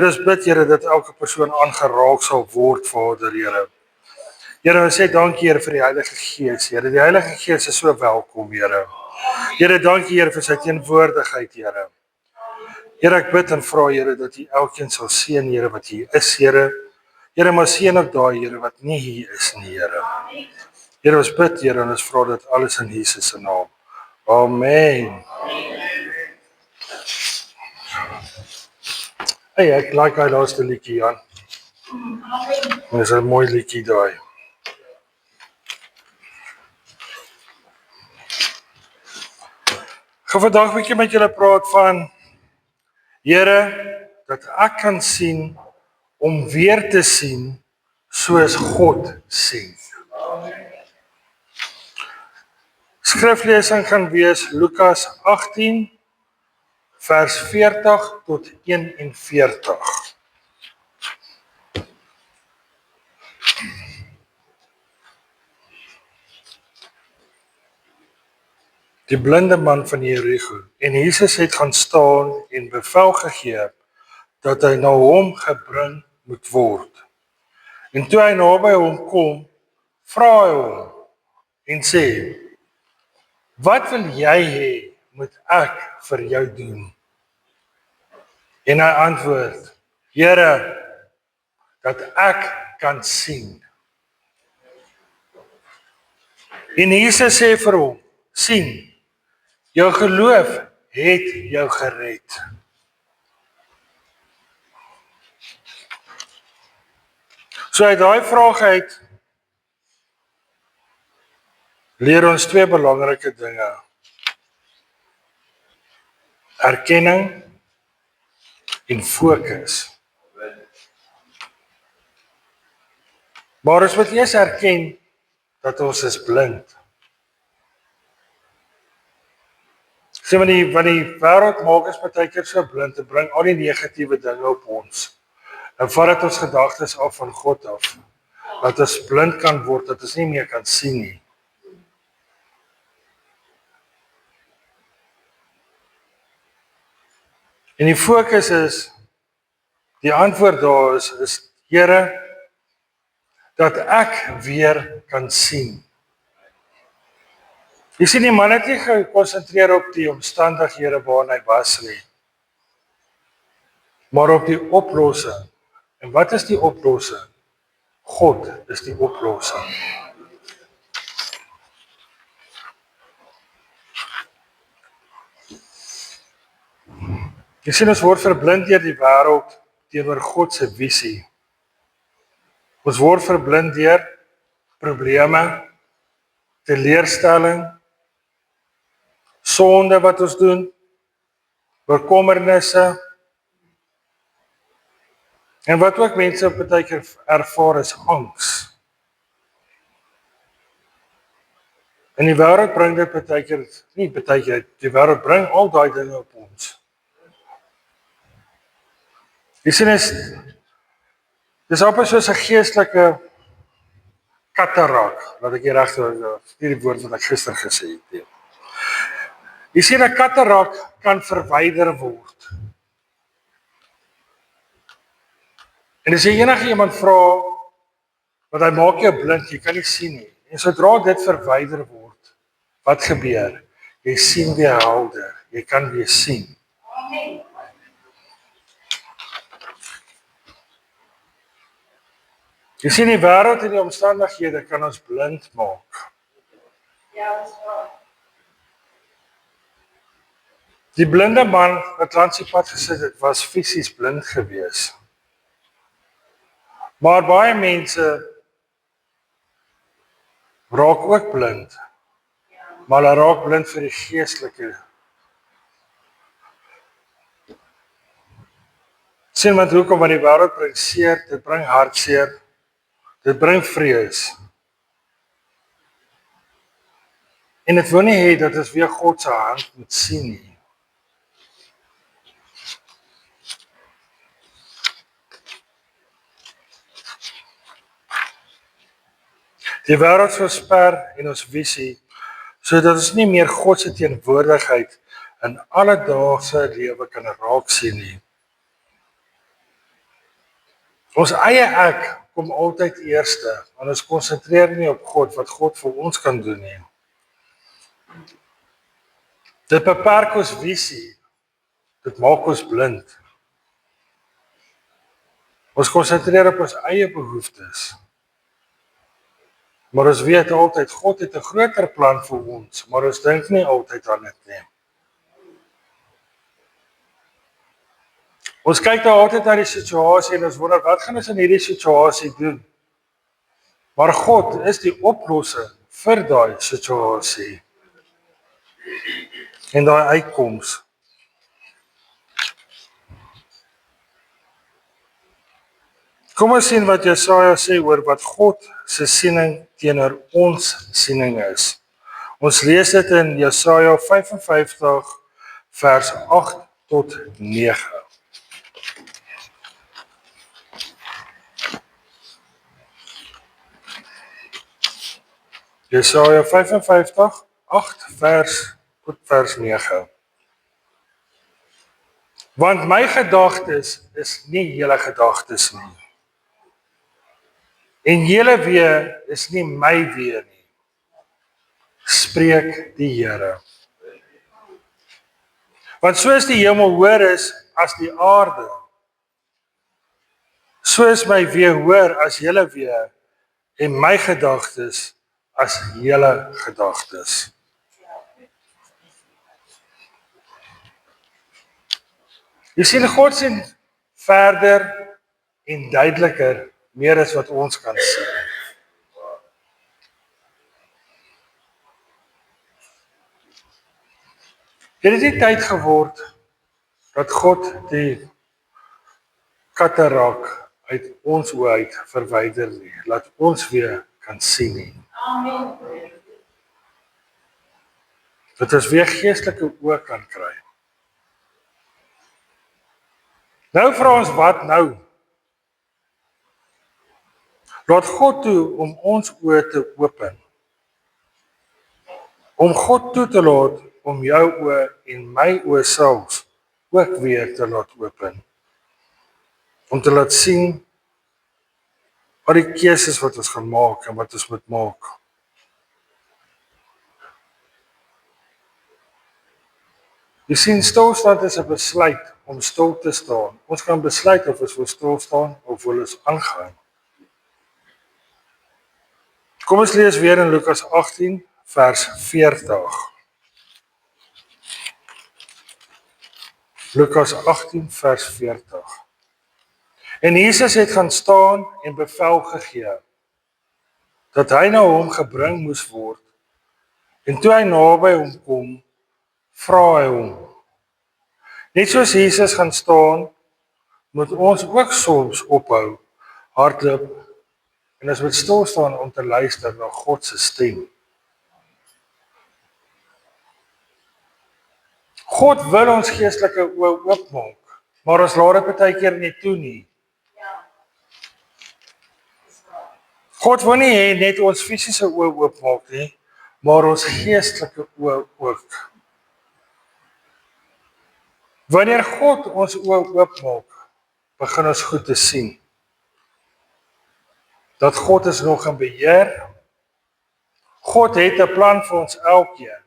Here, ons bid, Here, dat elke persoon aangeraak sal word, Vader, Here. Here, ons sê dankie, Here, vir die Heilige Gees, Here. Die Heilige Gees is so welkom, Here. Here, dankie, Here, vir sy teenwoordigheid, Here. Here, ek bid en vra, Here, dat U elkeen sal seën, Here, wat hier is, Here. Here, maar seën ook daai, Here, wat nie hier is nie, Here. Here, ons bid, Here, en ons vra dit alles in Jesus se naam. Amen. Hey, ek like daai laaste liedjie, Jan. Dit is 'n mooi liedjie daai. Ek gaan vandag 'n bietjie met julle praat van Here, dat ek kan sien om weer te sien soos God sien. Skriflesing gaan wees Lukas 18 vers 40 tot 41. Die blinde man van Jericho, en Jesus het gaan staan en bevel gegee dat hy na hom gebring moet word. En toe hy naby hom kom, vra hy hom en sê: "Wat wil jy hê moet ek vir jou doen?" En hy antwoord: "Here, dat ek kan sien." En Jesus sê vir hom: "Sien, jou geloof het jou gered." So uit daai vraag uit leer ons twee belangrike dinge. Erkenning en fokus. Maar ons moet eers erken dat ons is blind. Sê want die wêreld maak ons baie keer so blind en bring al die negatiewe dinge op ons. En vat dit ons gedagtes af van God af. Dat ons blind kan word, dat ons nie meer kan sien nie. En die fokus is, die antwoord daar is Here, dat ek weer kan sien. Jy sien, die man het nie gekonsentreer op die omstandighede waarin hy was nie, maar op die oplossing. En wat is die oplossing? God is die oplossing. Jy sien, ons word verblind deur die wêreld teenoor God se visie. Ons word verblind deur probleme, teleurstelling, sonde wat ons doen, bekommernisse, en wat ook mense baie keer ervaar is angs. En die wêreld bring dit baie keer, die wêreld bring al daai dinge op ons. Jy sien, dis amper soos 'n geestelike katarak, laat ek hier reg die woord wat ek gister gesê het. Jy sien, 'n katarak kan verwyder word. En as jy enige iemand vra, want hy maak jou blind, jy kan nie sien nie. En sodra dit verwyder word, wat gebeur? Jy sien weer helder, jy kan weer sien. Amen. Jy sien, die wêreld en die omstandighede kan ons blind maak. Ja, dis waar. Die blinde man wat langs die pad gesit het, was fisies blind gewees. Maar baie mense raak ook blind. Maar hulle raak blind vir die geestelike. Sien, want hoekom? Want die wêreld bring seer, dit bring hartseer, dit bring vrees. En dit wil nie hê dat ons weer God se hand moet sien nie. Die wêreld versper en ons visie, sodat ons nie meer God se teenwoordigheid in alledaagse lewe kan raak sien nie. Ons eie ek kom altyd eerste, en ons konsentreer nie op God, wat God vir ons kan doen nie. Dit beperk ons visie, dit maak ons blind. Ons konsentreer op ons eie behoeftes. Maar ons weet altyd, God het 'n groter plan vir ons, maar ons dink nie altyd aan dit nie. Ons kyk nou altyd na die situasie en ons wonder, wat gaan ons in hierdie situasie doen? Maar God is die oplossing vir daai situasie en daai uitkoms. Kom ons sien wat Jesaja sê oor wat God se siening teenoor ons siening is. Ons lees dit in Jesaja 55 vers 8 tot 9. Jesaja 55, 8 vers tot vers 9. Want my gedagtes is nie julle gedagtes nie. En julle weë is nie my weë nie, spreek die Here. Want soos die hemel hoër is as die aarde, so is my weë hoër as julle weë en my gedagtes as julle gedagtes. Jy sien, God sien verder en duideliker meer as wat ons kan sien. Het dit nie tyd geword dat God die katarak uit ons oë uit verwyder nie, laat ons weer kan sien nie. Amen. Dat ons weer geestelike oë kan kry. Nou vra ons, wat nou? Laat God toe om ons oë te open. Om God toe te laat om jou oë en my oë selfs ook weer te laat open. Om te laat sien wat die keuses wat ons gaan maak en wat ons moet maak. Jy sien, stilstand is 'n besluit om stil te staan. Ons kan besluit of ons wil stil staan of wil ons aangaan. Kom ons lees weer in Lukas 18 vers 40. Lukas 18 vers 40. En Jesus het gaan staan en bevel gegee dat hy na hom gebring moes word. En toe hy naby hom kom, vra hy hom. Net soos Jesus gaan staan, moet ons ook soms ophou, hardloop, en ons moet stil staan om te luister na God se stem. God wil ons geestelike oë oopmaak, maar ons laat dit baie keer nie toe nie. God wil nie hê net ons fisiese oë oopmaak nie, maar ons geestelike oë ook. Wanneer God ons oë oopmaak, begin ons goed te sien. Dat God is nog in beheer. God het 'n plan vir ons elkeen.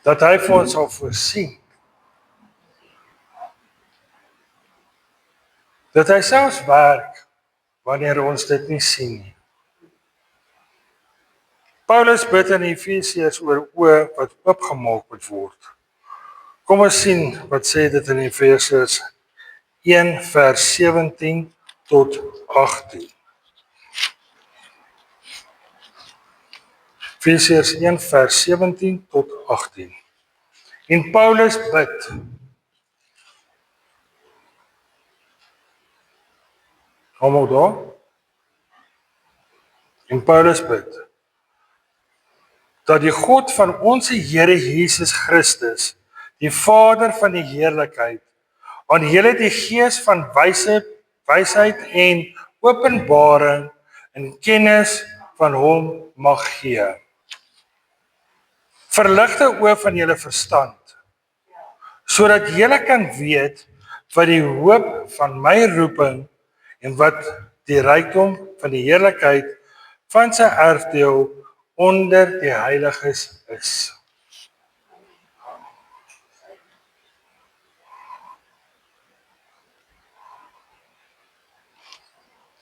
Dat hy vir ons sal voorsien. Dat hy selfs werk wanneer ons dit nie sien nie. Paulus bid in Efesiërs oor oë wat oopgemaak moet word. Kom ons sien wat sê dit in Efesiërs 1 vers 17 tot 18. Efesiërs 1 vers 17 tot 18. En Paulus bid. Almal daar? En Paulus bid dat die God van ons Here Jesus Christus, die Vader van die heerlikheid, aan julle die gees van wysheid en openbaring en kennis van hom mag gee. Verligte oë van julle verstand, sodat julle kan weet wat die hoop van my roeping en wat die rykdom van die heerlikheid van sy erfdeel onder die heiliges is.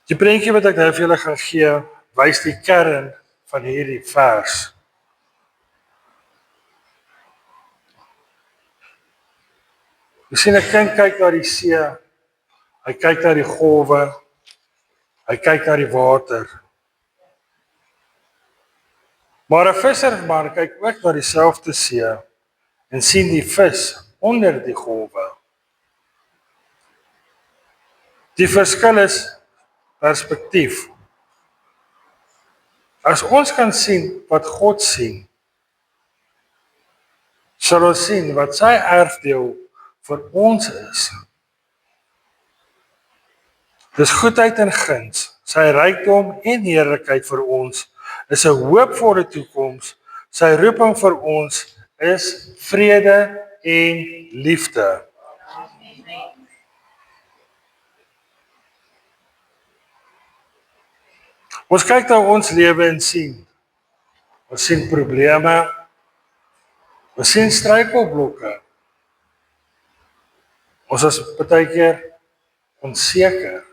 Die prentjie wat ek nou vir julle gaan gee, wys die kern van hierdie vers. Jy sien 'n kind kyk na die see, hy kyk na die golwe, hy kyk na die water. Maar 'n visserman kyk ook na dieselfde see en sien die vis onder die golwe. Die verskil is perspektief. As ons kan sien wat God sien, sal ons sien wat sy erfdeel vir ons is. Dis goedheid en guns, sy rykdom en heerlikheid vir ons is 'n hoopvolle toekoms. Sy roeping vir ons is vrede en liefde. Ons kyk na ons lewe en sien. Ons sien probleme. Ons sien struikelblokke. Ons is baie keer onseker.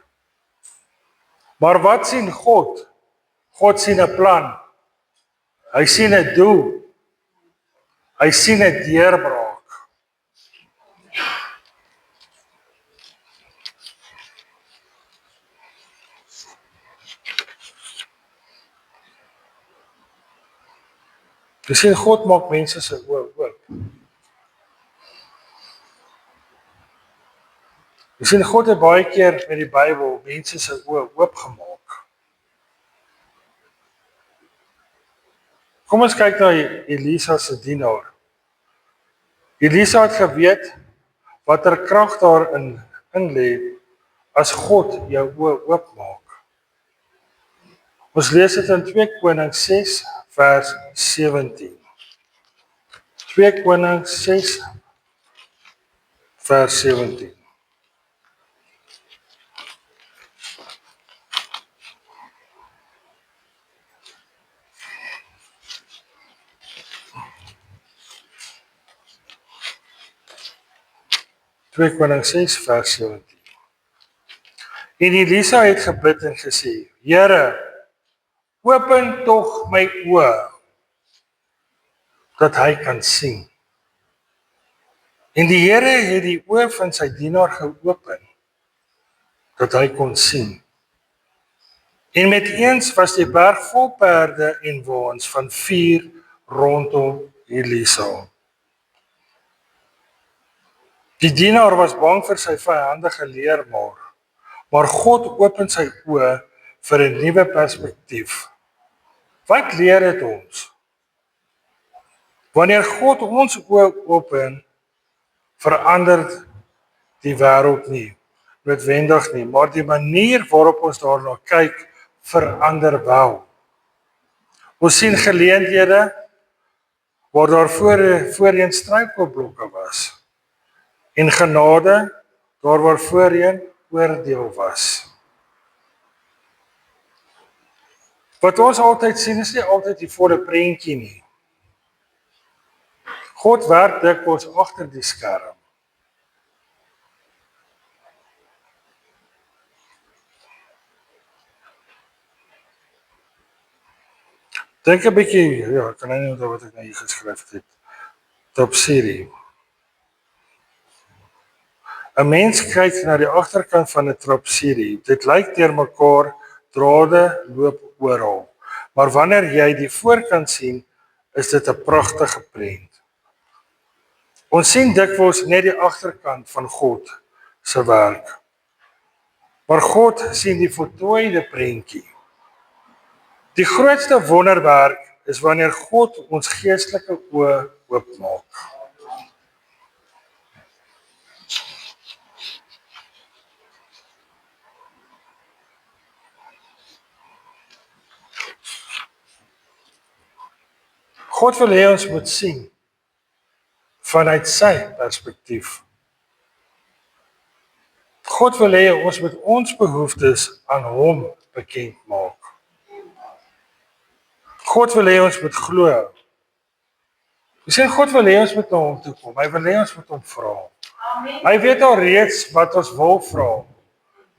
Maar wat sien God? God sien 'n plan. Hy sien 'n doel. Hy sien 'n deurbraak. Jy sien God maak mense se oë oop. Jy sien God het baie keer met die Bybel mense se oë oopgemaak. Kom ons kyk na Elisa se dienaar. Elisa het geweet watter krag daarin lê as God jou oë oopmaak. Ons lees dit in 2 Konings 6 vers 17. 2 Konings 6 vers 17. Twee Konings 6 vers 17. En Elisa het gebid en gesê: Here, open tog my oë dat hy kan sien. En die Here het die oë van sy dienaar geopen dat hy kon sien. En met eens was die berg vol perde en waans van vuur rondom Elisa. Die dienaar was bang vir sy vyandige leermaer, maar God open sy oë vir 'n nuwe perspektief. Wat leer dit ons? Wanneer God ons oë open, verander die wêreld nie, noodwendig nie, maar die manier waarop ons daarna kyk, verander wel. Ons sien geleenthede waar daar voorheen struikelblokke was, en genade daar waar voorheen oordeel was. Wat ons altyd sien is nie altyd die volle prentjie nie. God werk dikwels agter die skerm. Dink 'n bietjie, ja, kan nie onthou wat ek nou hier geskryf het. Top serie. 'n Mens kyk na die agterkant van 'n trapserie. Dit lyk deurmekaar, drade loop oral. Maar wanneer jy die voorkant sien, is dit 'n pragtige prent. Ons sien dikwels net die agterkant van God se werk. Maar God sien die voltooide prentjie. Die grootste wonderwerk is wanneer God ons geestelike oë oopmaak. God wil hê ons moet sien vanuit sy perspektief. God wil hê ons moet ons behoeftes aan hom bekend maak. God wil hê ons moet glo. Jy sien, God wil hê ons moet na hom toe kom. Hy wil hê ons moet hom vra. Hy weet al reeds wat ons wil vra,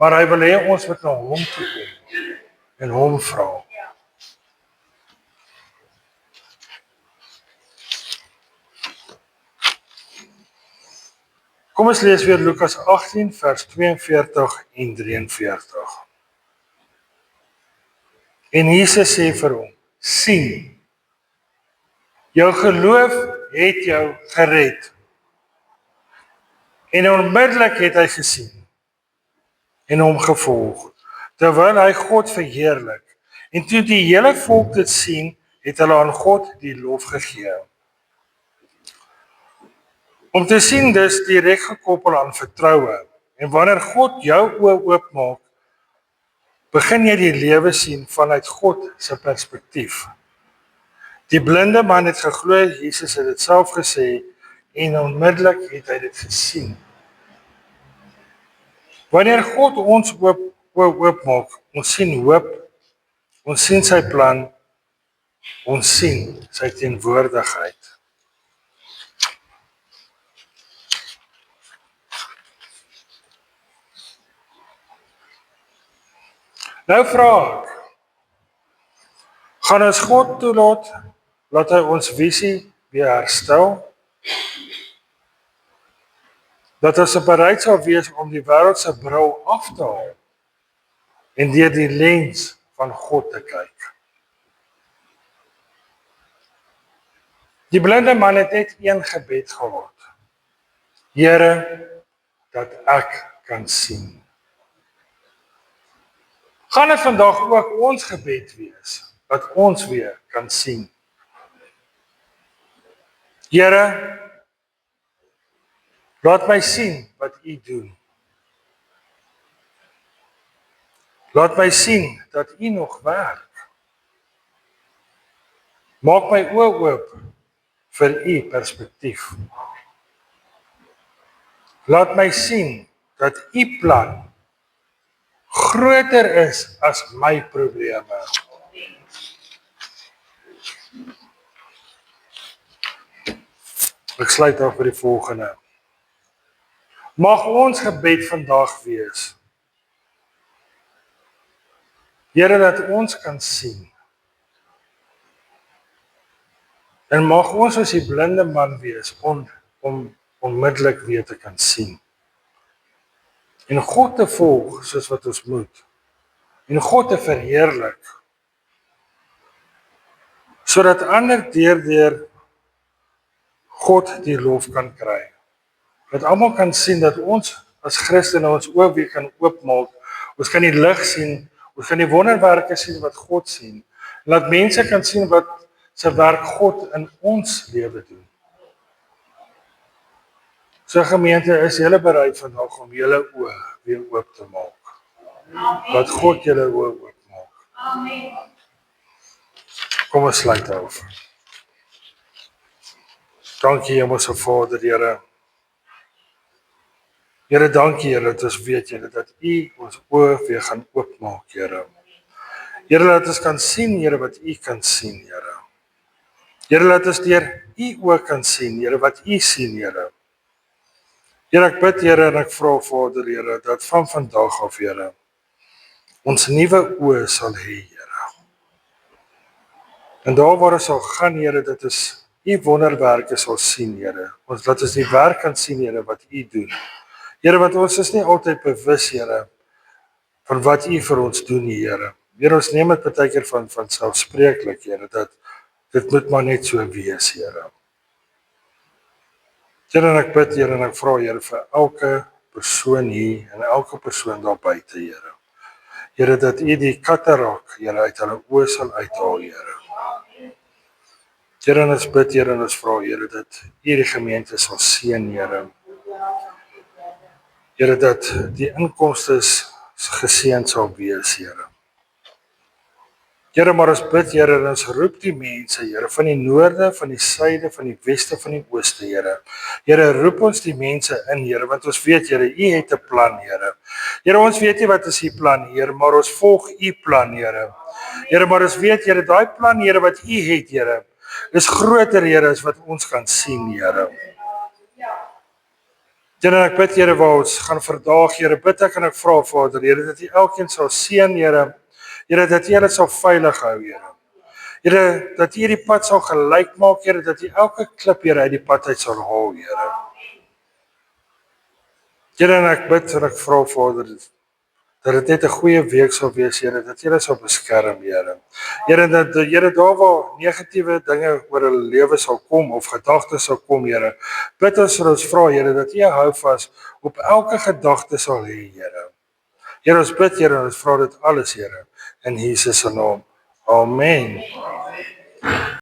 maar hy wil hê ons moet na hom toe kom en hom vra. Kom ons lees weer Lukas 18 vers 42 en 43. En Jesus sê vir hom: "Sien, jou geloof het jou gered." En onmiddellik het hy gesien en hom gevolg, terwyl hy God verheerlik. En toe die hele volk dit sien, het hulle aan God die lof gegee. Om te sien dus direk gekoppel aan vertroue. En wanneer God jou oë oopmaak, begin jy die lewe sien vanuit God se perspektief. Die blinde man het geglo, Jesus het dit self gesê, en onmiddellik het hy dit gesien. Wanneer God ons oë oopmaak, ons sien hoop, ons sien sy plan, ons sien sy teenwoordigheid. Nou vra ek, gaan ons God toelaat dat hy ons visie weer herstel? Dat ons bereid sal wees om die wêreld se bril af te haal en deur die lens van God te kyk? Die blinde man het net een gebed gehad. Here, dat ek kan sien. Gaan dit vandag ook ons gebed wees, dat ons weer kan sien? Here, laat my sien wat U doen. Laat my sien dat U nog werk. Maak my oë oop vir U perspektief. Laat my sien dat U plan groter is as my probleme. Ek sluit af vir die volgende. Mag ons gebed vandag wees: Here, dat ons kan sien. En mag ons as die blinde man wees om onmiddellik weer te kan sien. En God te volg soos wat ons moet. En God te verheerlik. Sodat ander deur God die lof kan kry. Dat almal kan sien dat ons as Christene ons oë weer kan oopmaak. Ons kan die lig sien, ons kan die wonderwerke sien wat God sien. Laat mense kan sien wat se werk God in ons lewe doen. So gemeente, is julle bereid vandag om julle oë weer oop te maak? Laat God julle oë oopmaak. Amen. Kom ons sluit af. Dankie Hemelse Vader, Here. Here, dankie Here, dat ons weet, Here, dat U ons oë weer gaan oopmaak, Here. Here, laat ons kan sien, Here, wat U kan sien, Here. Here, laat ons deur U oë kan sien, Here, wat U sien, Here. Here, ek bid, Here, en ek vra, Vader, Here, dat van vandag af, Here, ons nuwe oë sal hê, Here. En daar waar ons sal gaan, Here, dat ons U wonderwerke sal sien, Here. Dat ons die werk kan sien, Here, wat U doen. Here, want ons is nie altyd bewus, Here, van wat U vir ons doen, Here. Here, ons neem dit baie keer van selfspreeklik, Here, dat dit moet maar net so wees, Here. Here, en ek bid, Here, en ek vra, Here, vir elke persoon hier en elke persoon daar buite, Here. Here, dat U die katarak, Here, uit hulle oë sal uithaal, Here. Here, en ons bid, Here, en ons vra, Here, dat U die gemeente sal seën, Here. Here, dat die inkomste geseën sal wees, Here. Here, maar ons bid, Here, en ons roep die mense, Here, van die noorde, van die suide, van die weste, van die ooste, Here. Here, roep ons die mense in, Here, want ons weet, Here, U het 'n plan, Here. Here, ons weet nie wat is U plan, Here, maar ons volg U plan, Here. Here, maar ons weet, Here, daai plan, Here, wat U het, Here, is groter, Here, as wat ons kan sien, Here. Here, ek bid, Here, waar ons gaan vandag, Here, bid ek en ek vra, Vader, Here, dat U elkeen sal seën, Here. Here, dat U hulle sal veilig hou, Here. Here, dat U die pad sal gelyk maak, Here, dat U elke klip, Here, uit die pad uit sal haal, Here. Here, en ek bid en ek vra, Vader, dat dit net 'n goeie week sal wees, Here, dat U sal beskerm, Here. Here, dat Here daar waar negatiewe dinge oor hulle lewe sal kom of gedagtes sal kom, Here, bid ons en ons vra, Here, dat U hou vas op elke gedagte sal hê, Here. Here, ons bid, Here, en ons vra dit alles, Here, in Jesus se naam. Amen.